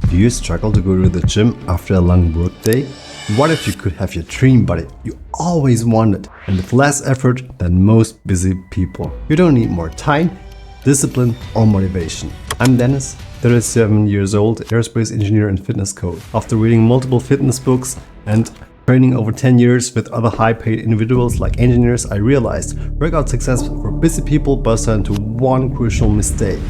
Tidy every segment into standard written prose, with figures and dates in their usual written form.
Do you struggle to go to the gym after a long workday? What if you could have your dream body you always wanted and with less effort than most busy people? You don't need more time, discipline or motivation. I'm Denis, 37 years old, aerospace engineer and fitness coach. After reading multiple fitness books and training over 10 years with other high-paid individuals like engineers, I realized workout success for busy people boils down to one crucial mistake.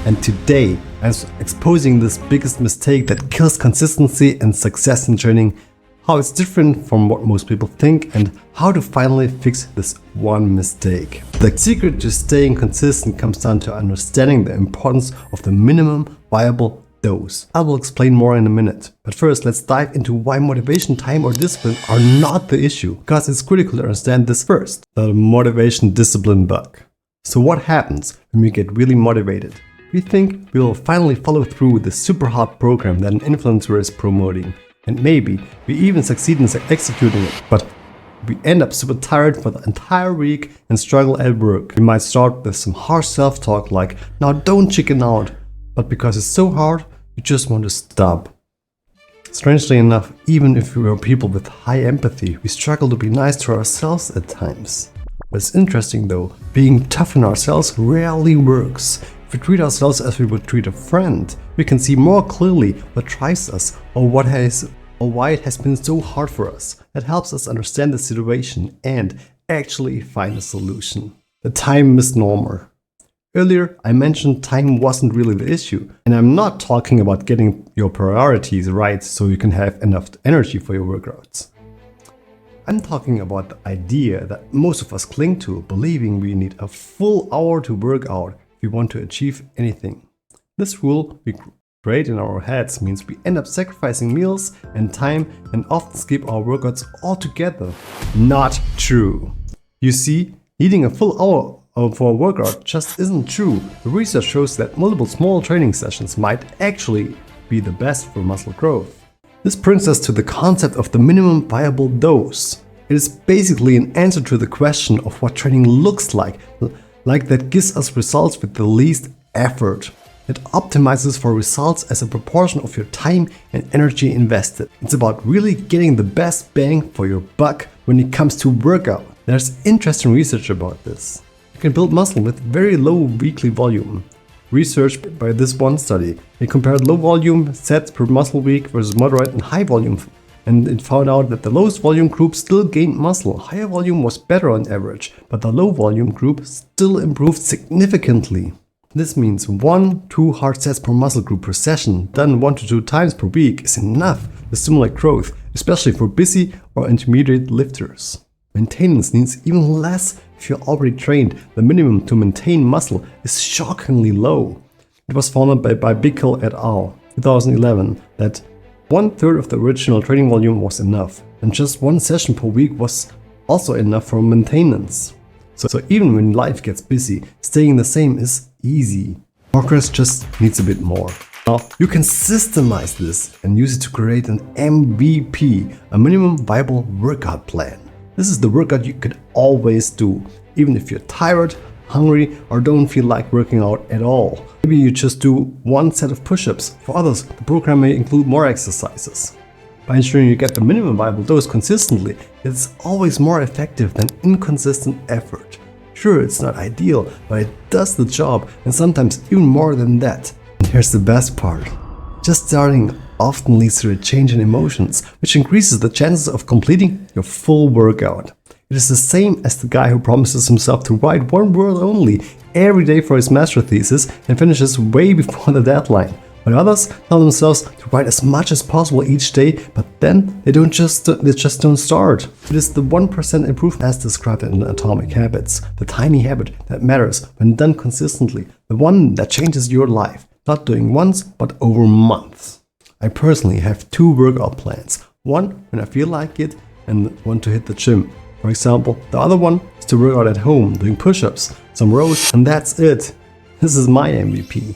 And today, I'm exposing this biggest mistake that kills consistency and success in training, how it's different from what most people think, and how to finally fix this one mistake. The secret to staying consistent comes down to understanding the importance of the minimum viable dose. I will explain more in a minute, but first let's dive into why motivation, time or discipline are not the issue, because it's critical to understand this first, the motivation discipline bug. So what happens when we get really motivated? We think we will finally follow through with the super hot program that an influencer is promoting, and maybe we even succeed in executing it, but we end up super tired for the entire week and struggle at work. We might start with some harsh self-talk like, now don't chicken out, but because it's so hard, you just want to stop. Strangely enough, even if we are people with high empathy, we struggle to be nice to ourselves at times. What's interesting though, being tough on ourselves rarely works. If we treat ourselves as we would treat a friend, we can see more clearly what drives us or why it has been so hard for us. That helps us understand the situation and actually find a solution. The time misnomer. Earlier, I mentioned time wasn't really the issue, and I'm not talking about getting your priorities right so you can have enough energy for your workouts. I'm talking about the idea that most of us cling to, believing we need a full hour to work out if we want to achieve anything. This rule we create in our heads means we end up sacrificing meals and time and often skip our workouts altogether. Not true. You see, needing a full hour for a workout just isn't true. The research shows that multiple small training sessions might actually be the best for muscle growth. This brings us to the concept of the minimum viable dose. It is basically an answer to the question of what training looks like that gives us results with the least effort. It optimizes for results as a proportion of your time and energy invested. It's about really getting the best bang for your buck when it comes to workout. There's interesting research about this. You can build muscle with very low weekly volume. Research by this one study, it compared low volume sets per muscle week versus moderate and high volume, and it found out that the lowest volume group still gained muscle. Higher volume was better on average, but the low volume group still improved significantly. This means 1-2 hard sets per muscle group per session, done 1 to 2 times per week, is enough to stimulate growth, especially for busy or intermediate lifters. Maintenance needs even less if you're already trained. The minimum to maintain muscle is shockingly low. It was found by Bickel et al. 2011 that 1/3 of the original training volume was enough, and just 1 session per week was also enough for maintenance. So even when life gets busy, staying the same is easy. Progress just needs a bit more. Now, you can systemize this and use it to create an MVP, a minimum viable workout plan. This is the workout you could always do, even if you're tired, hungry, or don't feel like working out at all. Maybe you just do 1 set of push-ups. For others, the program may include more exercises. By ensuring you get the minimum viable dose consistently, it's always more effective than inconsistent effort. Sure, it's not ideal, but it does the job, and sometimes even more than that. And here's the best part. Just starting often leads to a change in emotions, which increases the chances of completing your full workout. It is the same as the guy who promises himself to write 1 word only every day for his master thesis and finishes way before the deadline. While others tell themselves to write as much as possible each day, but then they just don't start. It is the 1% improvement as described in Atomic Habits, the tiny habit that matters when done consistently, the one that changes your life, not doing once, but over months. I personally have 2 workout plans, one when I feel like it and one to hit the gym. For example, the other one is to work out at home, doing push-ups, some rows, and that's it. This is my MVP.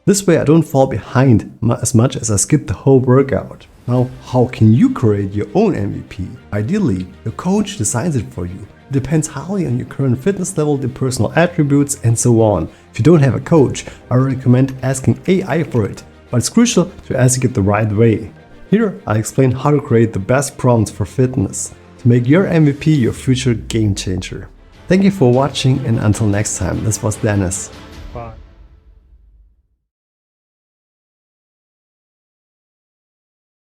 This way I don't fall behind as much as I skip the whole workout. Now, how can you create your own MVP? Ideally, your coach designs it for you. It depends highly on your current fitness level, the personal attributes, and so on. If you don't have a coach, I recommend asking AI for it. but it's crucial to ask it the right way. Here, I explain how to create the best prompts for fitness to make your MVP your future game changer. Thank you for watching, and until next time, this was Denis. Bye.